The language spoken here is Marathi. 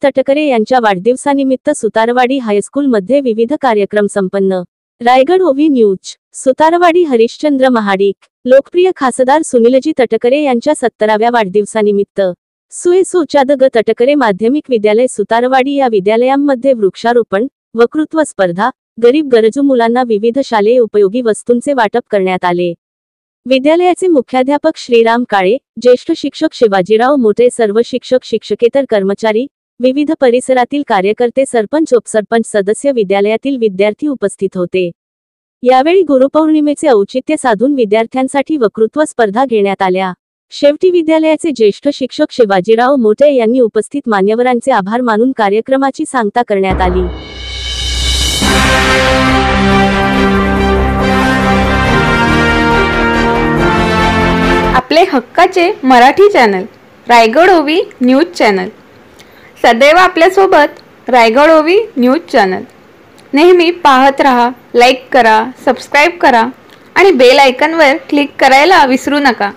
तटकरे यांच्या वाढदिवसानिमित्त सुतारवाडी हायस्कूलमध्ये विविध कार्यक्रम संपन्न। रायगड ओवी न्यूज। सुतारवाडी हरिश्चंद्र महाडिक। लोकप्रिय खासदार सुनीलजी तटकरे यांच्या 70व्या वाढदिवसानिमित्त सुएसोचादग तटकरे माध्यमिक विद्यालय सुतारवाडी या विद्यालयांमध्ये वृक्षारोपण, वक्तृत्व स्पर्धा, गरीब गरजू मुलांना विविध शालेय उपयोगी वस्तूंचे वाटप करण्यात आले। विद्यालयाचे मुख्याध्यापक श्रीराम काळे, ज्येष्ठ शिक्षक शिवाजीराव मोठे, सर्व शिक्षक शिक्षकेतर कर्मचारी, विविध परिसरातील कार्यकर्ते, सरपंच उपसरपंच सदस्य, विद्यालयातील विद्यार्थी उपस्थित होते। यावेळी गुरुपौर्णिमेचे औचित्य साधून विद्यार्थ्यांसाठी वक्तृत्व स्पर्धा घेण्यात आल्या। शेवटी विद्यालयाचे ज्येष्ठ शिक्षक शिवाजीराव मोठे यांनी उपस्थित मान्यवरांचे आभार मानून कार्यक्रमाची सांगता करण्यात आली। आपले हक्काचे मराठी चॅनल रायगड ओवी न्यूज चॅनल सदैव आपल्यासोबत। रायगड ओवी न्यूज चॅनल नेहमी पाहत रहा, लाईक करा, सबस्क्राईब करा आणि बेल आयकॉनवर क्लिक करायला विसरू नका।